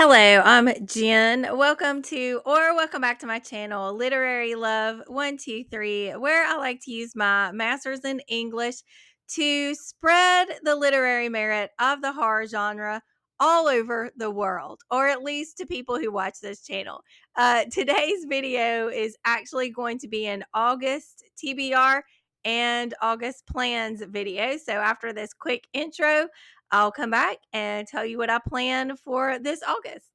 Hello, I'm Jen. Welcome back to my channel, Literary Love 123, where I like to use my master's in English to spread the literary merit of the horror genre all over the world, or at least to people who watch this channel. Today's video is actually going to be an August TBR and August plans video. So after this quick intro, I'll come back and tell you what I plan for this August.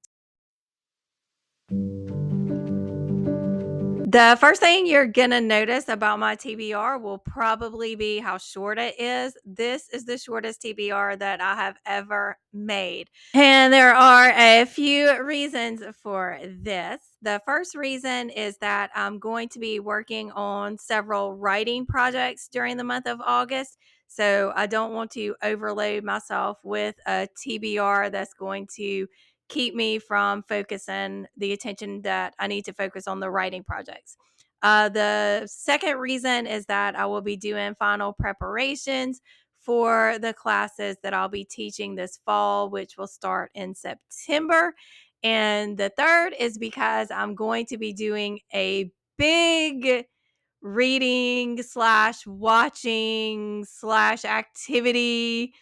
The first thing you're going to notice about my TBR will probably be how short it is. This is the shortest TBR that I have ever made. And there are a few reasons for this. The first reason is that I'm going to be working on several writing projects during the month of August. So I don't want to overload myself with a TBR that's going to keep me from focusing the attention that I need to focus on the writing projects. The second reason is that I will be doing final preparations for the classes that I'll be teaching this fall, which will start in September. And the third is because I'm going to be doing a big reading slash watching slash activity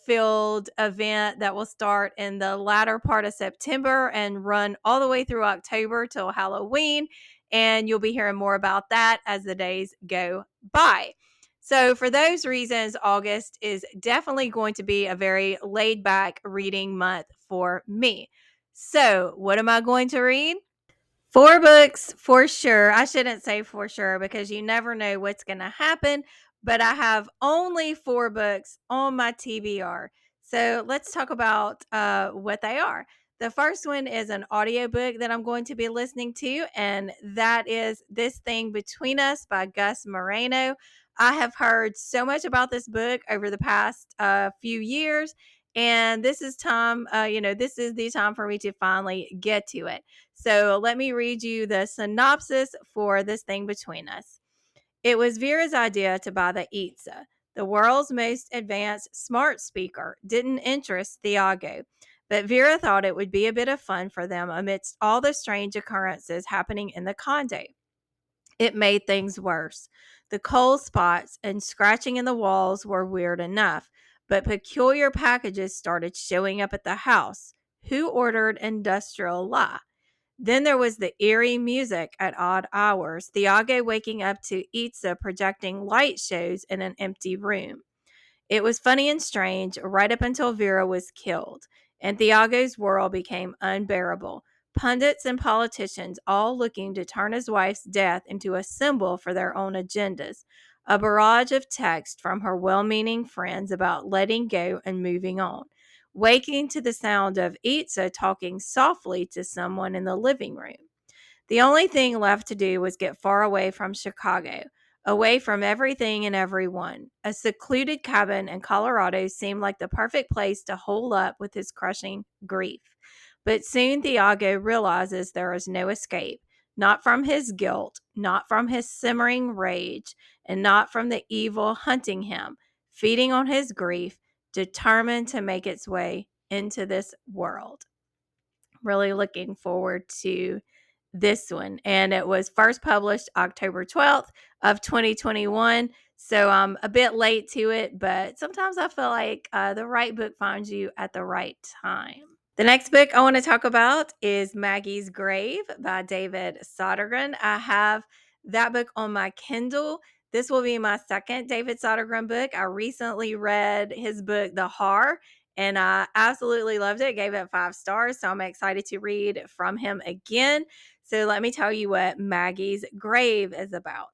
filled event that will start in the latter part of September and run all the way through October till Halloween. And you'll be hearing more about that as the days go by. So, for those reasons, August is definitely going to be a very laid back reading month for me. So, what am I going to read? 4 books for sure. I shouldn't say for sure because you never know what's going to happen, but I have only 4 books on my TBR. So let's talk about what they are. The first one is an audiobook that I'm going to be listening to, and that is This Thing Between Us by Gus Moreno. I have heard so much about this book over the past few years, and this is this is the time for me to finally get to it. So let me read you the synopsis for This Thing Between Us. It was Vera's idea to buy the Itza. The world's most advanced smart speaker didn't interest Thiago, but Vera thought it would be a bit of fun for them amidst all the strange occurrences happening in the condo. It made things worse. The cold spots and scratching in the walls were weird enough, but peculiar packages started showing up at the house. Who ordered industrial lie? Then there was the eerie music at odd hours, Thiago waking up to Itza projecting light shows in an empty room. It was funny and strange right up until Vera was killed, and Thiago's world became unbearable. Pundits and politicians all looking to turn his wife's death into a symbol for their own agendas. A barrage of text from her well meaning friends about letting go and moving on. Waking to the sound of Itza talking softly to someone in the living room. The only thing left to do was get far away from Chicago, away from everything and everyone. A secluded cabin in Colorado seemed like the perfect place to hole up with his crushing grief. But soon Thiago realizes there is no escape, not from his guilt, not from his simmering rage, and not from the evil hunting him, feeding on his grief, determined to make its way into this world. Really looking forward to this one. And it was first published October 12th of 2021. So I'm a bit late to it, but sometimes I feel like the right book finds you at the right time. The next book I want to talk about is Maggie's Grave by David Sodergren. I have that book on my Kindle. This will be my second David Sodergren book. I recently read his book, The Horror, and I absolutely loved it. Gave it 5 stars. So I'm excited to read from him again. So let me tell you what Maggie's Grave is about.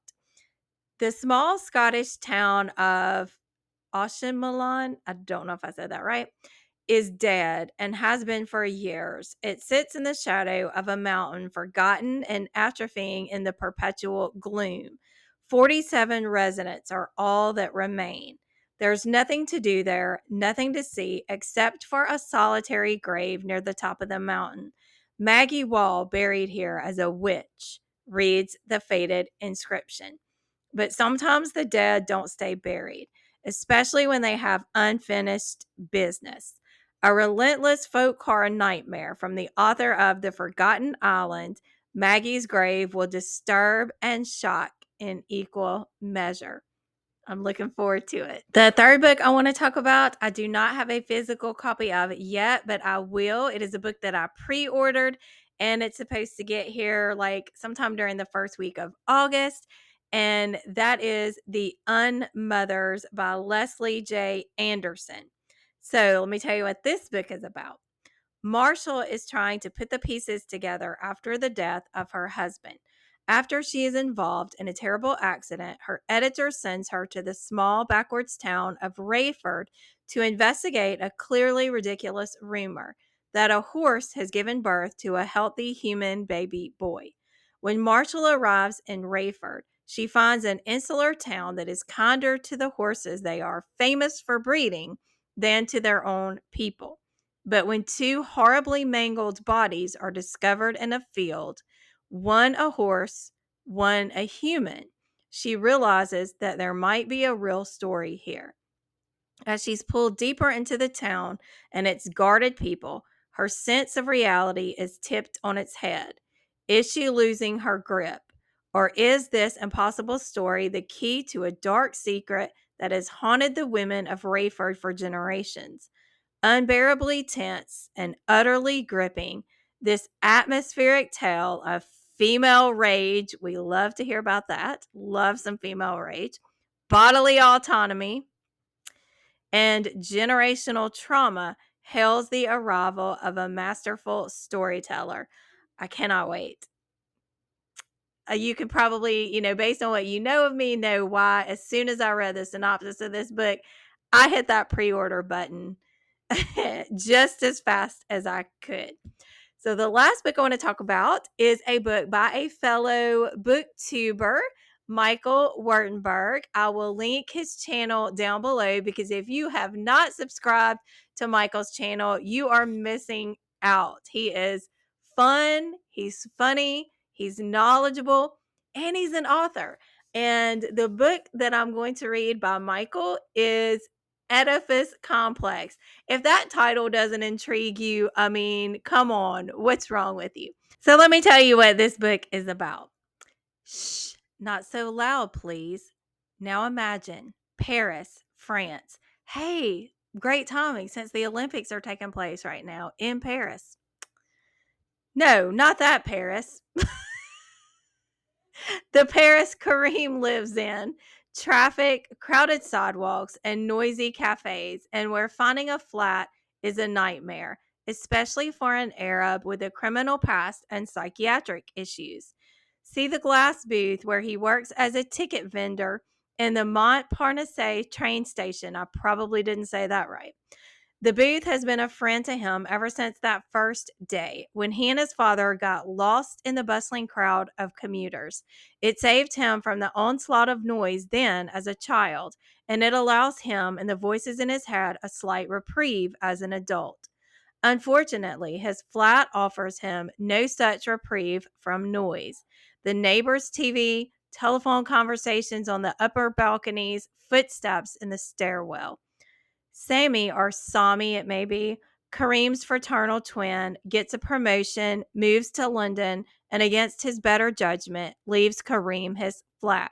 The small Scottish town of Auchinleck, I don't know if I said that right, is dead and has been for years. It sits in the shadow of a mountain, forgotten and atrophying in the perpetual gloom. 47 residents are all that remain. There's nothing to do there, nothing to see, except for a solitary grave near the top of the mountain. Maggie Wall, buried here as a witch, reads the faded inscription. But sometimes the dead don't stay buried, especially when they have unfinished business. A relentless folk horror nightmare from the author of The Forgotten Island, Maggie's Grave will disturb and shock in equal measure. I'm looking forward to it. The third book I want to talk about, I do not have a physical copy of it yet, but I will. It is a book that I pre ordered, and it's supposed to get here like sometime during the first week of August. And that is The Unmothers by Leslie J. Anderson. So let me tell you what this book is about. Marshall is trying to put the pieces together after the death of her husband. After she is involved in a terrible accident, her editor sends her to the small backwards town of Rayford to investigate a clearly ridiculous rumor that a horse has given birth to a healthy human baby boy. When Marshall arrives in Rayford, she finds an insular town that is kinder to the horses they are famous for breeding than to their own people. But when two horribly mangled bodies are discovered in a field, one a horse, one a human, she realizes that there might be a real story here. As she's pulled deeper into the town and its guarded people, her sense of reality is tipped on its head. Is she losing her grip? Or is this impossible story the key to a dark secret that has haunted the women of Rayford for generations? Unbearably tense and utterly gripping, this atmospheric tale of female rage, we love to hear about that, love some female rage, bodily autonomy, and generational trauma hails the arrival of a masterful storyteller. I cannot wait. You can probably, based on what you know of me, know why as soon as I read the synopsis of this book, I hit that pre-order button just as fast as I could. So the last book I want to talk about is a book by a fellow booktuber, Michael Wurtenberg. I will link his channel down below because if you have not subscribed to Michael's channel, you are missing out. He is fun, he's funny, he's knowledgeable, and he's an author. And the book that I'm going to read by Michael is Annoyance Complex. If that title doesn't intrigue you, I mean, come on, what's wrong with you? So let me tell you what this book is about. Shh, not so loud, please. Now imagine Paris, France. Hey, great timing since the Olympics are taking place right now in Paris. No, not that Paris. The Paris Kareem lives in. Traffic, crowded sidewalks, and noisy cafes, and where finding a flat is a nightmare, especially for an Arab with a criminal past and psychiatric issues. See the glass booth where he works as a ticket vendor in the Montparnasse train station. I probably didn't say that right. The booth has been a friend to him ever since that first day when he and his father got lost in the bustling crowd of commuters. It saved him from the onslaught of noise then as a child, and it allows him and the voices in his head a slight reprieve as an adult. Unfortunately, his flat offers him no such reprieve from noise. The neighbor's TV, telephone conversations on the upper balconies, footsteps in the stairwell. Sammy, or Sami it may be, Kareem's fraternal twin, gets a promotion, moves to London, and against his better judgment, leaves Kareem his flat.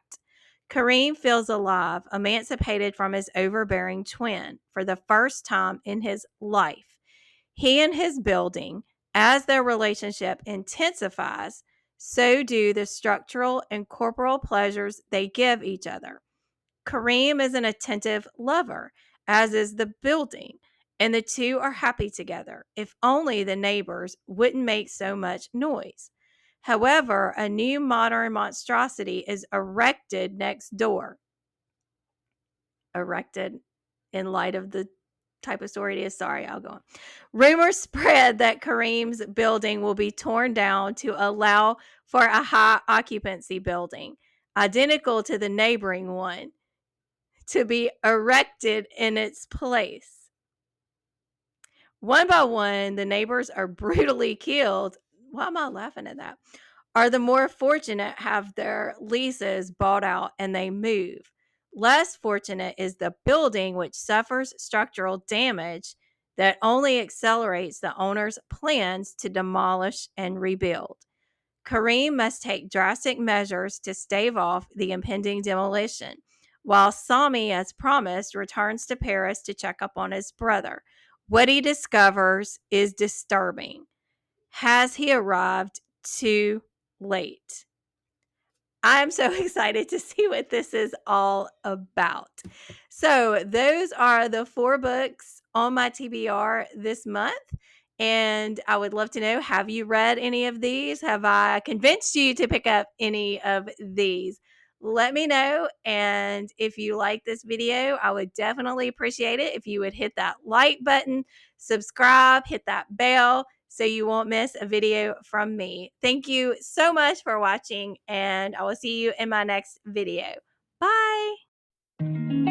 Kareem feels alive, emancipated from his overbearing twin for the first time in his life. He and his building, as their relationship intensifies, so do the structural and corporal pleasures they give each other. Kareem is an attentive lover, as is the building, and the two are happy together, if only the neighbors wouldn't make so much noise. However, a new modern monstrosity is erected next door. Erected in light of the type of story it is. Sorry, I'll go on. Rumors spread that Kareem's building will be torn down to allow for a high occupancy building, identical to the neighboring one, to be erected in its place. One by one, the neighbors are brutally killed. Why am I laughing at that? Are the more fortunate have their leases bought out and they move. Less fortunate is the building which suffers structural damage that only accelerates the owner's plans to demolish and rebuild. Kareem must take drastic measures to stave off the impending demolition, while Sami, as promised, returns to Paris to check up on his brother. What he discovers is disturbing. Has he arrived too late? I'm so excited to see what this is all about. So, those are the 4 books on my TBR this month. And I would love to know, have you read any of these? Have I convinced you to pick up any of these? Let me know. And if you like this video, I would definitely appreciate it if you would hit that like button, subscribe, hit that bell so you won't miss a video from me. Thank you so much for watching, and I will see you in my next video. Bye.